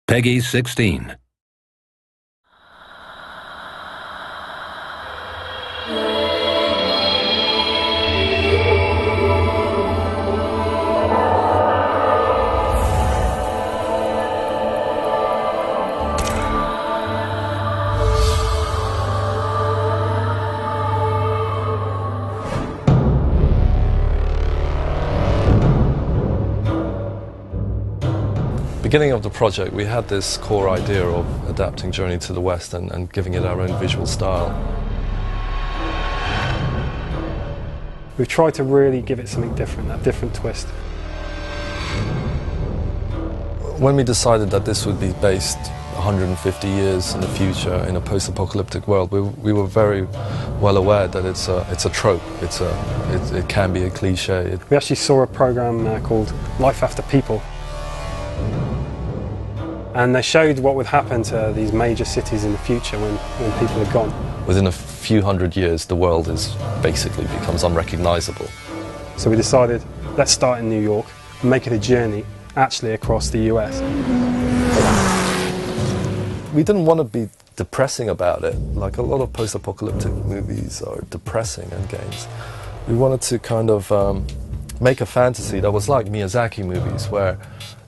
Peggy 16. Beginning of the project, we had this core idea of adapting Journey to the West and giving it our own visual style. We've tried to really give it something different, a different twist. When we decided that this would be based 150 years in the future in a post-apocalyptic world, we were very well aware that it's a trope, it can be a cliche. We actually saw a program called Life After People. And they showed what would happen to these major cities in the future when people are gone. Within a few hundred years, the world basically becomes unrecognizable. So we decided, let's start in New York and make it a journey actually across the US. We didn't want to be depressing about it, like a lot of post-apocalyptic movies are depressing and games. We wanted to kind of make a fantasy that was like Miyazaki movies, where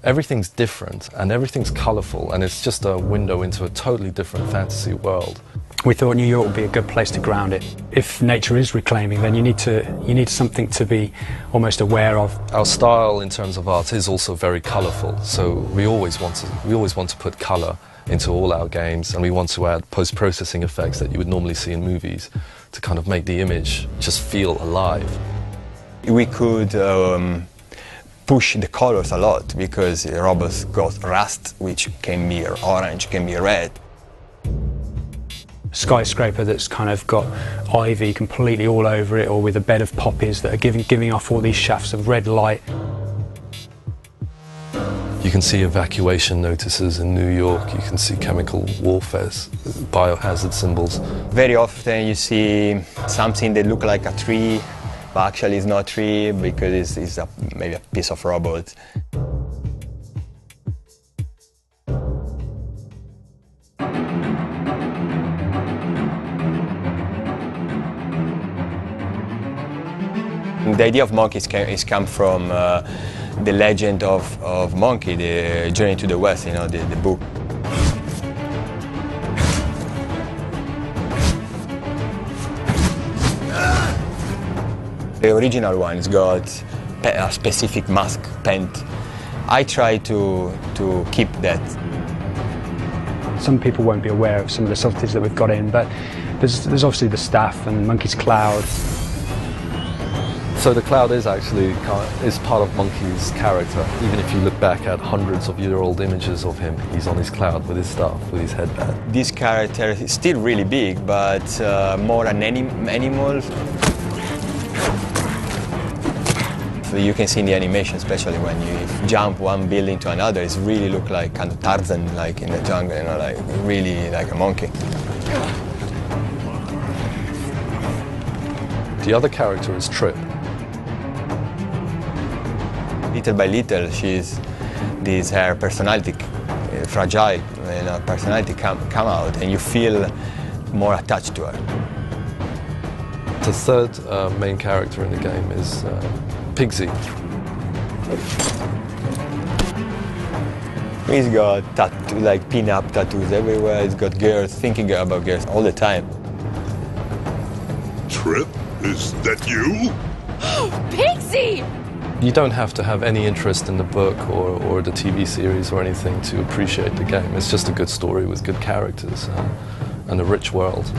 everything's different and everything's colourful and it's just a window into a totally different fantasy world. We thought New York would be a good place to ground it. If nature is reclaiming, then you need something to be almost aware of. Our style in terms of art is also very colourful, so we always want to put colour into all our games, and we want to add post-processing effects that you would normally see in movies to kind of make the image just feel alive. We could push the colors a lot because robots got rust, which can be orange, can be red. Skyscraper that's kind of got ivy completely all over it, or with a bed of poppies that are giving off all these shafts of red light. You can see evacuation notices in New York, you can see chemical warfare, biohazard symbols. Very often you see something that looks like a tree, but actually it's not a tree because it's maybe a piece of robot. The idea of monkeys is come from the legend of Monkey, the Journey to the West, you know, the book. The original one's got a specific mask paint. I try to keep that. Some people won't be aware of some of the subtleties that we've got in, but there's obviously the staff and Monkey's cloud. So the cloud is actually part of Monkey's character. Even if you look back at hundreds of year-old images of him, he's on his cloud with his staff, with his headband. This character is still really big, but more an animal. You can see in the animation, especially when you jump one building to another, it really looks like kind of Tarzan, like in the jungle, you know, like really like a monkey. The other character is Trip. Little by little, her personality, fragile, you know, personality come out, and you feel more attached to her. The third main character in the game is Pigsy. He's got like pin-up tattoos everywhere. He's got girls, thinking about girls all the time. Trip? Is that you? Pigsy! You don't have to have any interest in the book or the TV series or anything to appreciate the game. It's just a good story with good characters and a rich world.